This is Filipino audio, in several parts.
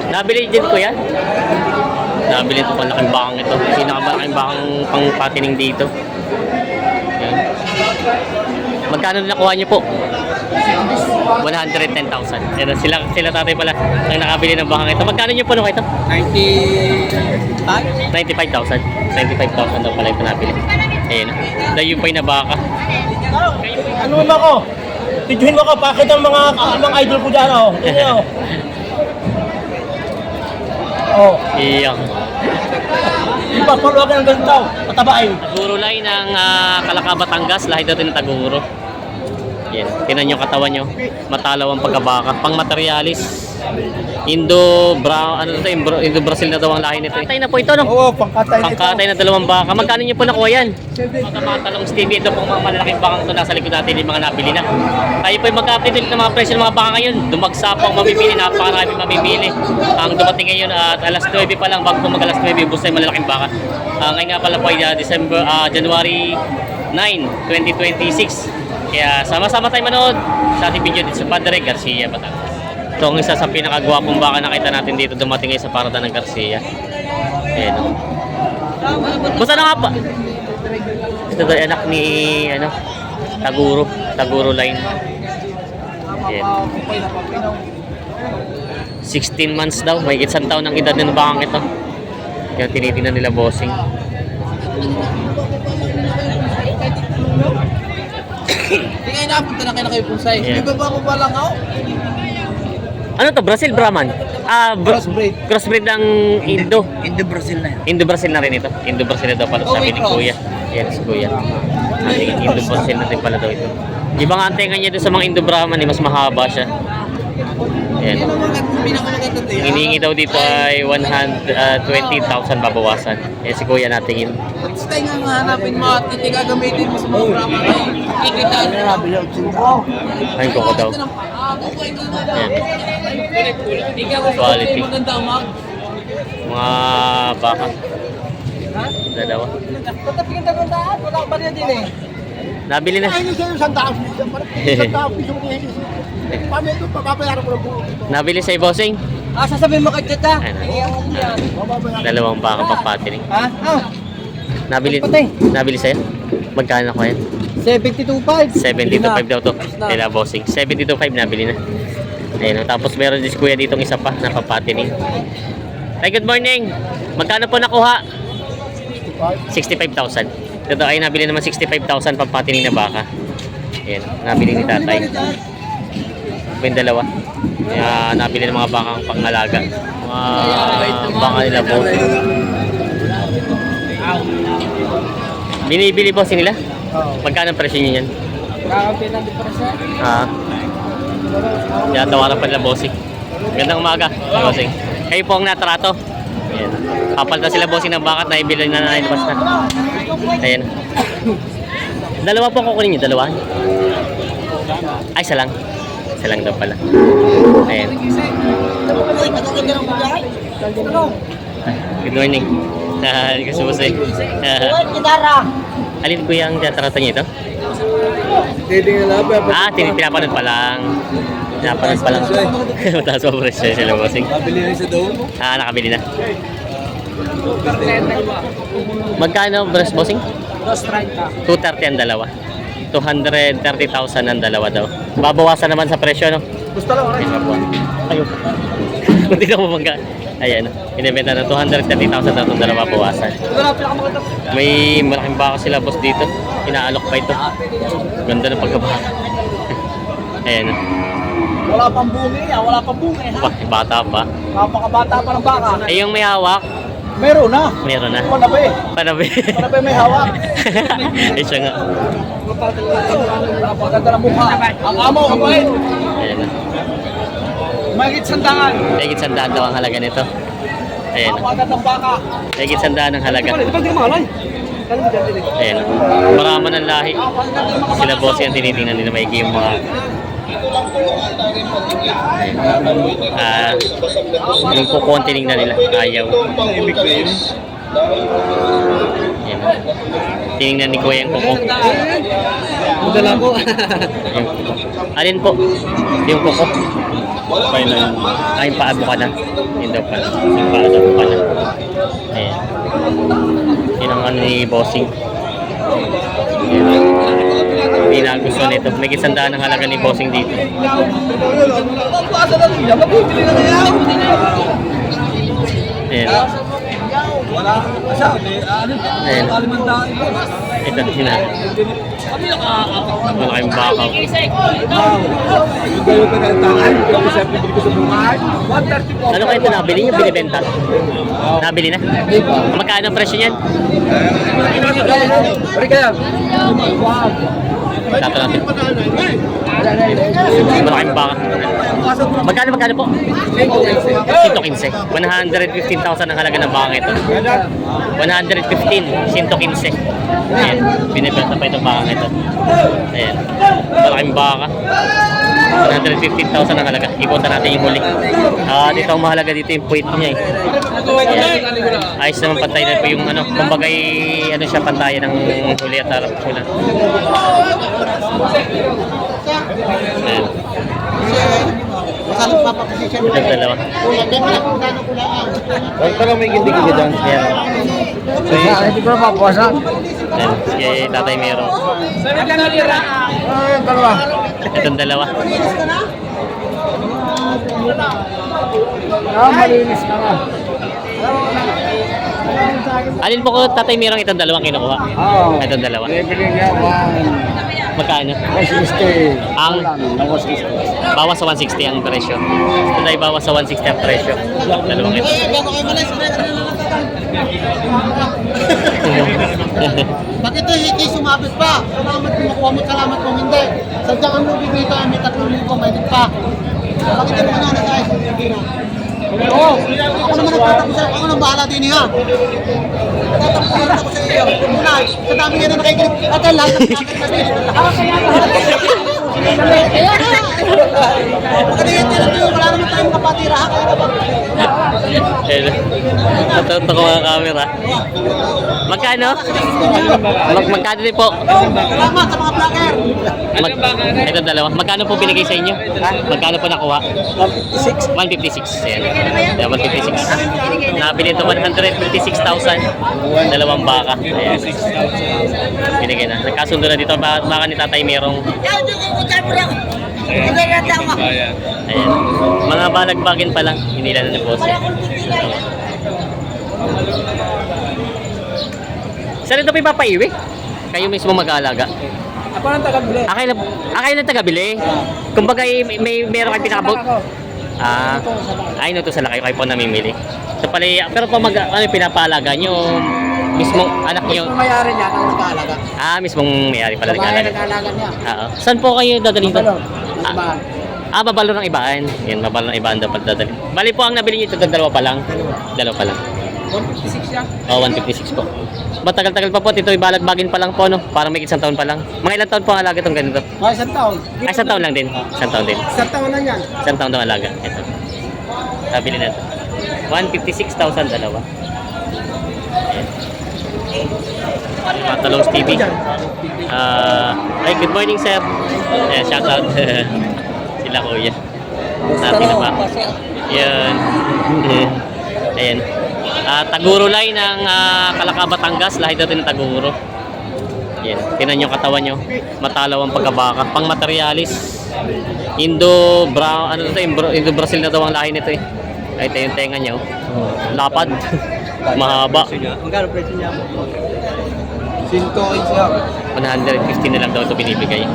Nabili din ko yan. Nabili ito palaking bakang ito. Pinakamalaking bakang pang patining dito. Yan. Magkano nakuha niyo po? 110,000. Yan, sila tatay pala ang nakabili ng bakang ito. Magkano niyo po nung ito? 95,000. 95,000 daw pala ito nabili. Ayan. Dahil yung pa'y na baka. Ano mo ako? Tidyohin mo ako, pakita ang mga idol ko dyan, oh. Tingnan mo. Oh. Iyak. Iba, puluwagan ng ganito. Patabain. Taguro line ng Calaca, Batangas. Lahat daw ito ng Taguro. Yan. Tinan nyo katawan nyo. Matalaw ang pagkabaka. Pang materialis. Indo Brazil na daw ang lahi nito. Pangkatay na po ito, no? Oo, pangkatay nito. Pangkatay na 2 baka. Magkano nyo po nakuha yan? Mga talong Stevie. Ito pong mga malalaking bakang ito. Nasa likod natin yung mga nabili na. Tayo po yung mag-update ulit ng mga presyo ng mga baka ngayon. Dumagsa po ang mamimili. Napakarami mamimili. Ang dumating ngayon at alas 9 pa lang. Bago po mag alas 9, bus na yung malalaking baka. Ngayon nga pala po ay January 9, 2026. Kaya sama-sama tayo manood sa ating video dito sa Padre Garcia, Batangas. Ito ang isa sa pinakagwapong baka nakita natin dito dumating ngayon sa parada ng Garcia. Ayan o. Basta na nga pa. Ito daw anak ni Taguro line. Ayan. 16 months daw. May 1 taon ng edad ng bakang ito. Kaya tinitingnan nila bossing. Hindi kayo napunta na kayo Punsay. Di ba ako pa lang ako? Ano to? Brazil Brahman? Crossbreed. Crossbreed ng Indo. Indo-Brazil na yan. Indo-Brazil na rin ito. Indo-Brazil na daw pala sabi ni Kuya. Yan si Kuya. Indo-Brazil na din pala daw ito. Ibang ang tenga niya doon sa mga Indo-Brahman, mas mahaba siya. Yan. Hinihingi daw dito ay 120,000 babawasan. Yan si Kuya natingin. Next time nga hanapin mo at hindi gagamitin mo sa mga brahman ay ikitaan na Ayun ko daw. Yan. Quality. Mga baka. Dalawa. Patapin ka ng daan, wala pa rin din eh. Nabili na. Ay, sa'yo, 100,000 piso mo ngayon. Paano ito, papapayaran ko ng buo. Nabili sa bossing. Sasabihin mo kay Tita. Dalawang baka pang patining. Ha? Nabili sa'yo? Magkano ko yan? 72.5. 72.5 daw to. Nila bossing. 72.5 nabili na. Ayun. Tapos meron din si Kuya ditong isa pa na papatining. Hey, good morning. Magkano po nakuha? 65,000. Ito ay nabili naman 65,000 pampatining na baka. Ayan. Nabili ni tatay. Yung dalawa. Nabili ng mga bakang pangalaga. Mga baka nila po. Binibili boss nila? Magkano ang presyo niyo yan? Kakampi ng depresya. Kaya tawaran pa nila bossing. Gandang umaga, bossing. Kayo po ang natrato. Ayan. Papalta sila bossing ng bakat na ibili na nailabas na. Ayan. Dalawa po kukunin niyo, dalawa? Ay, isa lang. Isa lang daw pala. Ayan. Good morning. Gusto mo sa'yo. Alin ko yung tatrato niyo ito? Pinapanood pa lang. Pinapanood pa lang. Mataas pa presyo sila bossing. Nakabili na sa doon? Nakabili na. Magkano breast bossing? 230 ang dalawa. 230,000 ang dalawa daw. Babawasan naman sa presyo, no? Gusto lang, oras. Ayun. Hindi ka mabangga. Ayan, inibenta na 230,000 daw itong dalawa bawasan. May malaking baka sila boss dito. Inaalok pa ito. Ganda ng pagkabaka. Ayan. Wala pang bungi, wala pang bungi. Bata pa. Napakabata pa ng baka. Ay, yung may hawak. Meron na. Meron na. Panabi. Panabi. Panabi may hawak. Ay, siya nga. Napakaganda ng mukha. Ang amo, ang bait. Ayan na. Mahigit sandangan. Mahigit 100 daw ang halaga nito. Ayan na. Napakaganda ng baka. Mahigit 100 ang halaga. Di ba malay? Ayan na. Maraman ng lahi. Sila boss yan tinitingnan nila maigi yung mga yung kukuhan tinignan nila. Ayaw. Ayan. Tinignan ni Kuya yung kuko. Madala ko. Alin po? Yung kuko. Fine na yun. Ay, paabo ka na. Yun daw pala. Yung paabo ka na. Ayan. Yun ang ano ni Bossing. Ayan. Hindi na gusto nito. May kisandaan ng halaga ni Bossing dito. Ayan. Ayan. Ito din na. Malaking bakaw. Ano kayo ito nabili niyo? Binibenta? Nabili na? Magkano ang presyo niyan? Tato natin. Malaking baka. Magkano po? 115. 115,000 ang halaga ng baka ito. 115, 115. Ayan, binibenta pa itong baka ito. Ayan, malaking baka. 115,000 ang halaga. Ikutan natin yung huli. Dito ang mahalaga dito yung puwit niya eh. Ayan. Ayos naman pantay na po yung ano. Kumbagay ano siya pantayan ng huli at harap ko lang. Ayan. Ito dalawa. Huwag pa lang may gindi-gindi dyan. Ayan. Hindi ko na mapuwasan. Ayan. Si tatay meron. Itong dalawa. Malinis ka nga. Alin po ko tatay merong itong dalawang kinukuha? Oo. Itong dalawa. Bibili niya Magkano? 160. Ang Nawas 60. bawas sa 160 ang presyo. Ito tayo bawas sa 160 ang presyo. Dalawang ito. Bakit hindi sumabit pa? Salamat kung makuha mo, salamat kung hindi. Sadyang ang lugi dito ay may 3,000 may pa. Bakit hindi mo na sa Oo, ako naman nagtatakbo sa'yo. Ako nang bahala din niya. Nagtatakbo ako sa iyo. Muna, sa dami yan na nakikinig. At ang lahat ng kaya na. Pagkalihin nila ito, wala naman tayong kapatira. Ito ko mga camera. Magkano? Magkano din po? Salamat sa mga vlogger. Ito dalawa. Magkano po binigay sa inyo? Magkano po nakuha? 156. Ayan. 156. Nabili ito 156,000. Dalawang baka. Ayan. Binigay na. Nagkasundo na dito. Baka ni tatay merong. Ayan. Mga balagbagin pa lang. Hindi na na boss. Saan ito pinapaiwi? Kayo mismo mag-aalaga? Ako nang taga-bili. Akay lang taga-bili. Kumbaga meron kayo pinakabot. Ay no to sa kayo po namimili. So pala pero pag ano pinapaalaga nyo mismong anak nyo. Mayari niya ang nag-aalaga. Mismong mayari pala nag-aalaga. Nag-aalaga niya. Saan po kayo dadalhin to? Ibaan. Babalo ng ibaan. Yan, babalo ng ibaan dapat dadalhin. Bali po ang nabili nyo ito, dalawa pa lang. Dalawa pa lang. 156 yan. 156 po. Matagal-tagal pa po, ito ibalagbagin pa lang po, no? Parang may isang taon pa lang. Mga ilang taon po ang alaga itong ganito? Isang taon. Isang taon lang din. Isang taon din. Isang taon na yan. Isang taon daw alaga. Ito. Nabili na ito. 156,000 dalawa. Ayan. Matalong TV. Ay, good morning, sir. Ayan, shout out. Sila kuya. Natin na ba? Yan. Ayan. Taguro line ng Kalaka, Batangas. Lahat natin ng Taguro. Yan. Tinan nyo katawan nyo. Matalaw ang pagkabaka. Pang materialis. Indo-Brown. Ano ito? Indo-Brazil na daw ang lahi nito eh. Ay, ito yung tenga nyo. Lapad. Mahaba. Magkano presyo niya? 115 siya. 150 na lang daw ito binibigay.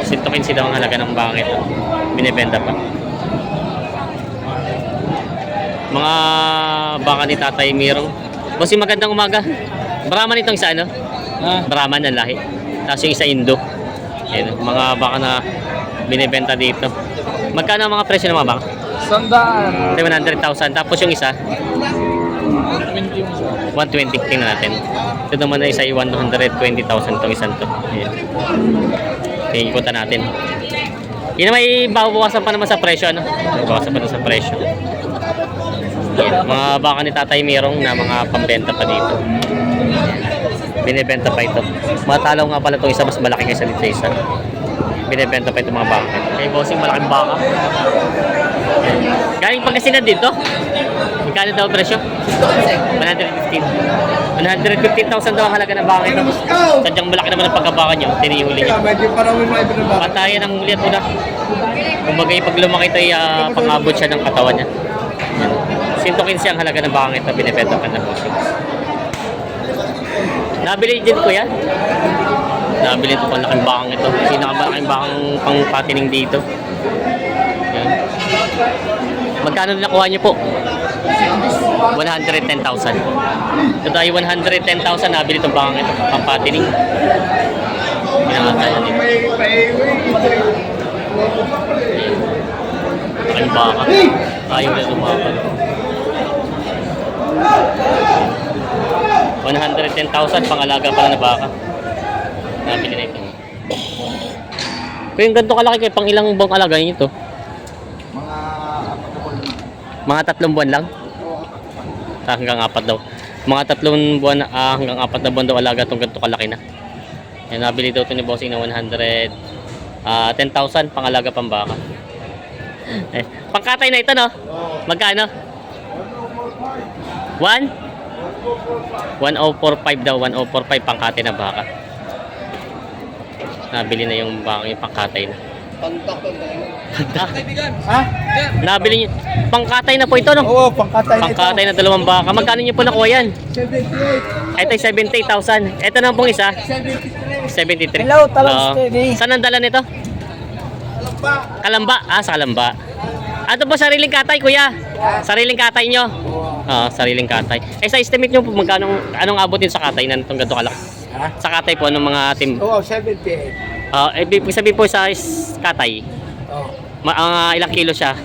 115 daw ang halaga ng baka ito. Binibenta pa. Mga baka ni Tatay Mirong. Bossing, magandang umaga. Brahman itong isa, ano? Brahman ang lahi. Tapos yung isa Indo. Ayan, mga baka na binibenta dito. Magkano ang mga presyo ng mga baka? 100. 100,000. Tapos yung isa? 120. Tingnan natin. Ito naman na isa ay 120,000 itong isang to. Ayan. Ikutan natin. Yun may bawasan pa naman sa presyo, ano? Bawasan pa naman sa presyo. Yan, mga baka ni Tatay Mirong na mga pambenta pa dito. Binibenta pa ito. Matalaw nga pala itong isa, mas malaki kaysa dito isa. Binibenta pa ito mga baka. Kaya bossing, malaking baka. Galing Pangasinan dito? Magkano daw ang presyo? 115. 115,000 daw ang halaga ng baka ito. Sadyang malaki naman ang pagkabaka nyo. Tinihuli nyo. medyo parang may maiba na ba? Patayan ang huli at una. Kumbaga pag lumaki ito ay pang-abot siya ng katawan niya. 115 ang halaga ng baka ito. Binibenta ka na bossing. Nabili din ko yan. Nabili ito pang laking bakang ito. Pinakamalaking bakang pang patining dito. Yan. Magkano nakuha niyo po? 110,000. Ito tayo 110,000 nabili itong bakang ito. Pang patining. Pinakatayan dito. Ang baka. Ayaw na lumaban. 110,000 pangalaga pala na baka. Nabili na ito. Kung yung ganito kalaki kayo, pang ilang buwang alaga nyo ito? Mga 3 buwan lang? Hanggang 4 daw. Mga 3 buwan, hanggang 4 na buwan daw alaga itong ganito kalaki na. Yan, nabili daw ito ni Bossing na 10,000 pangalaga pang baka. Pangkatay na ito, no? Magkano? 1,045 daw, 1,045 pangkatay na baka. Nabili na yung baka yung pangkatay na. Ha? Nabili niyo. Pangkatay na po ito, no? Oo, pangkatay na ito. Pangkatay na 2 baka. Magkano niyo po nakuha yan? 78. Ito ay 70,000. Ito na pong isa. 73. Hello, talong Oo. steady. Saan ang dala nito? Kalamba. Ah, sa Kalamba. Ato po sariling katay, kuya. Sariling katay nyo. Oo, sariling katay. Eh, sa estimate nyo po, anong abutin sa katay na itong ganito kalaki? Ha? Sa katay po, anong mga team? Oo, 78. Ibig sabihin po sa katay, Oo. ilang kilo siya?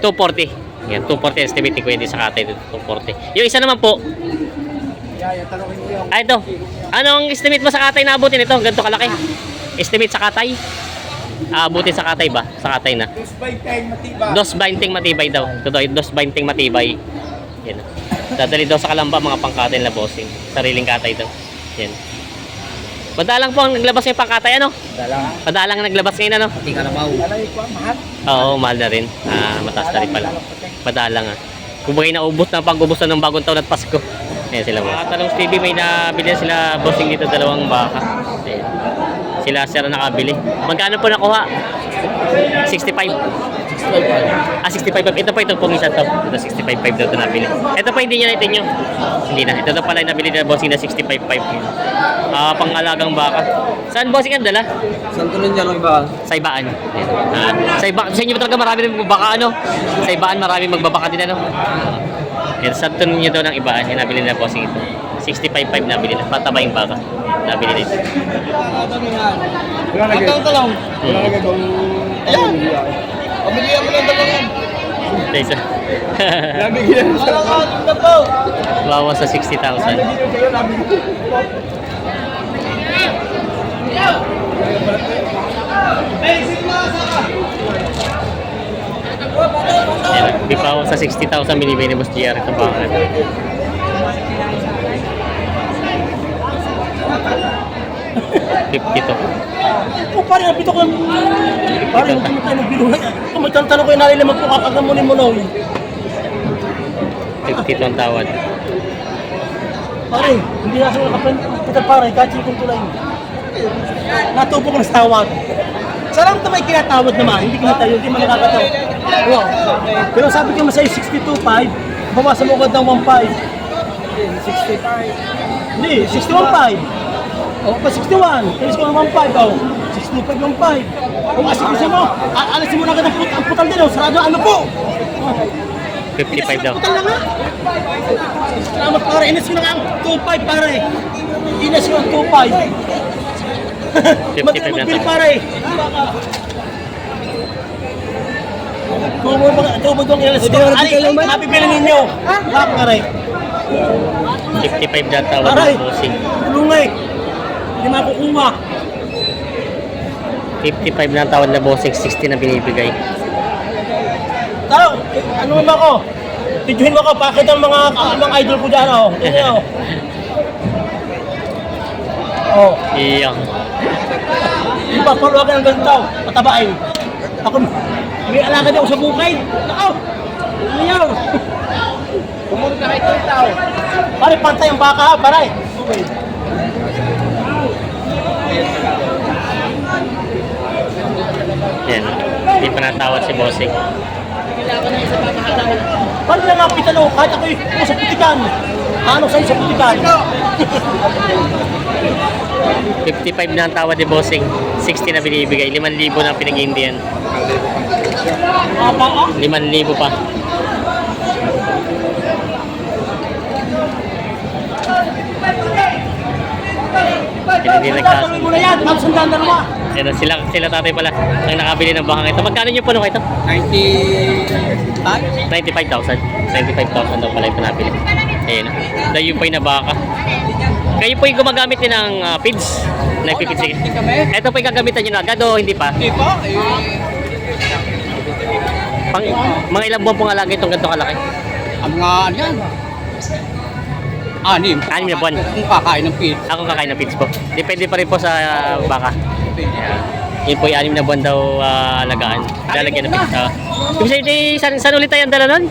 240. 240. Yan, 240 estimate ko yun sa katay, 240. Yung isa naman po, Yaya, talongin mo yung... ito. Anong estimate mo sa katay na abutin ito? Ganito kalaki. Estimate sa katay? Abutin sa katay ba? Sa katay na. 220 matiba. 220 matibay daw. Ito daw, 220 matibay. Yan. Dadali daw sa Kalamba mga pangkatay na bossing. Sariling katay daw. Yan. Madalang po ang naglabas ng pangkatay, ano? Dalang. Madalang ang naglabas ngayon, ano? Pati ka na ba? Alay ko, mahal. Oo, mahal na rin. Mataas na rin pala. Madalang Kung bagay naubos na pag-ubos na ng bagong taon at Pasko. Ayan sila boss. Talong TV, may nabili sila bossing dito 2 baka. Ayan. Sila sir nakabili. Magkano po nakuha? 65. 65. Ito pa itong pong isa to. Ito 65.5 daw ito nabili. Ito pa hindi niya natin nyo. Hindi na. Ito pala yung nabili na bossing na 65.5. Pangalagang baka. Saan bossing ang dala? Saan tuloy dyan ang iba? Sa Ibaan. Sa Ibaan. Sa inyo ba talaga marami rin magbabaka, ano? Sa Ibaan marami magbabaka din, ano? Yan, sa tunon nyo daw ng Ibaan. Yung nabili na bossing ito. 65.5 nabili na. Pataba yung baka. Nabili na ito. Wala lagay. Wala lagay bang... Ayan! Pamilihan mo lang dalawang. Isa. Lagay yan. Bawas sa 60,000. Yan, bibawas sa 60,000 binibigay ni Boss GR ito baka. $52. Oh, pare, napito ko. Pare, hindi mo tayo nagbinuhay. Kung may tanong ko yung nalilimag po, kakagamunin mo na. 52 ang tawad. Pare, hindi na siya nakapunta pare, kahit yung tulay. Natupo ko na sa tawad. Sarang ito may kinatawad naman, hindi kinatayo, hindi man nakakatawa. Wow. Pero sabi ko masaya 62.5, bawasan mo agad ng 1.5. 65. Hindi, 61.5. O, pa 61. Kailis ko ng 1.5. O, 62.5, 1.5. Kung asikusin mo, alisin mo na agad ang putal din. O, sarado, ano po? 55 daw. Putal na nga. Salamat pare, inis ko na nga ang 2.5 pare. Inis ko ang 2.5. 55 na Magbili tayo. pare. Tubo bang ilas ko. Ay, mabibili ninyo. Wala pare. 55 na tawad Aray. ng bossing. Tulungay. Hindi makukuha. 55 na tawad na bossing, 60 na binibigay. Tao, ano ba ako? Tidyohin mo ako, bakit ang mga idol ko dyan, oh. Tingnan, oh. Oh. Iyang. Di ba, paluwagan ng ganito, patabain. Ako, May alaga daw sa bukid. Nakaw! Ano yan? Kumunod na kayo ito tao. Pare, pantay ang baka ha, pare. Okay. Yan. Hindi pa natawad si Bossing. Paano lang ang pitalo? Kahit ako'y sa putikan. Ano sa'yo sa putikan? 55 na ang tawad ni Bossing. 60 na binibigay. 5,000 na pinag-indian. Apa ka? 5,000 pa. Hindi nagkas. Tuloy mo na yan. Tapos ang dalawa. Yan, sila tatay pala ang nakabili ng bakang ito. Magkano nyo puno ito? 95? 95,000. 95,000 daw pala ito nabili. Ayun. Dahil po yung nabaka. Kayo po yung gumagamit din ng feeds. Nagpipitsig. Ito po yung gagamitan nyo na agad o hindi pa? Hindi pa. Pang, mga ilang buwan pong alaga itong ganitong kalaki? Ang mga ano yan? 6. 6 na buwan. Kung kakain ng feed. Ako kakain ng feeds po. Depende pa rin po sa baka. Yun po yung 6 na buwan daw alagaan. Lalagyan ng feeds. Ibig sabihin, saan ulit tayo ang dala nun?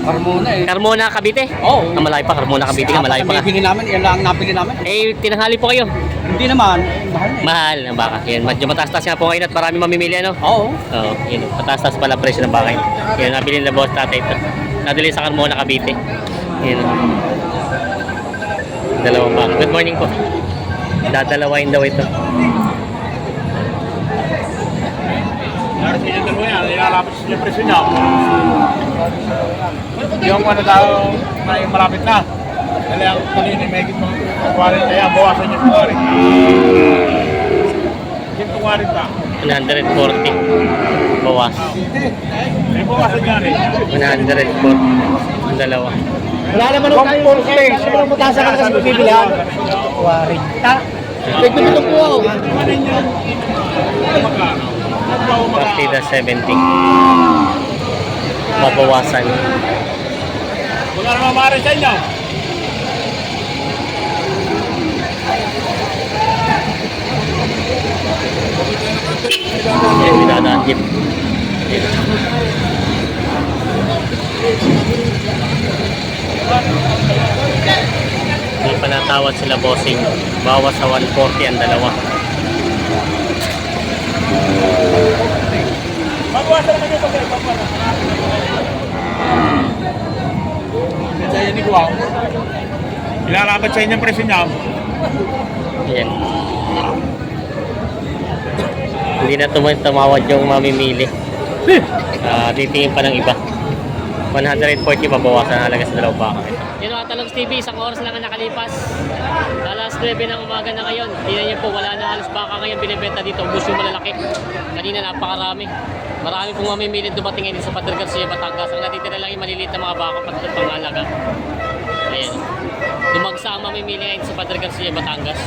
Carmona eh. Carmona, Cavite? Oo. Ang malayo pa, Carmona, Cavite nga, malayo pa nga. Bibili namin, yan lang ang nabili namin. Eh, tinanghali po kayo. Hindi naman, mahal na eh. Mahal ang baka. Yan, medyo mataas-taas nga po ngayon at marami mamimili ano. Oo. Oo, yun. Mataas-taas pala presyo ng baka yun. Yan, nabili nila boss tatay ito. Nadali sa Carmona, Cavite. Yan. Dalawang baka. Good morning po. Dadalawain daw ito. Yung ano daw, may malapit na. Dali ang kanina may gitong 40 kaya bawasan yung 40. Yung 40 pa. 140. Bawas. May bawasan niya rin. 140. Ang dalawa. Wala naman ako tayo. Wala naman mataas ka kasi bibilihan. Wari. Tignan mo ito po ako. Partida 70. Mabawasan. Wala naman maaari sa inyo. Yan, binadaan jeep. Yan. Hindi pa natawad sila bossing. Bawas sa 140 ang dalawa. Magbawasan naman yung pagkakas. Sa inyo ni Guaw. Ilalaban sa inyo ang presyo niya. Yan. Hindi na tumawad yung mamimili. Titingin pa ng iba. 140 mabawasan halaga sa dalawang baka. Yan mga Talongs TV, isang oras lang ang nakalipas. Alas 9 ng umaga na ngayon. Tingnan niyo po, wala na halos baka ngayon binibenta dito. Ubus yung malalaki. Kanina napakarami. Marami pong mamimili dumating ngayon sa Padre Garcia, Batangas. Ang natitira lang yung maliliit na mga baka pati pangalaga. Ayan. Dumagsa ang mamimili ngayon sa Padre Garcia, Batangas.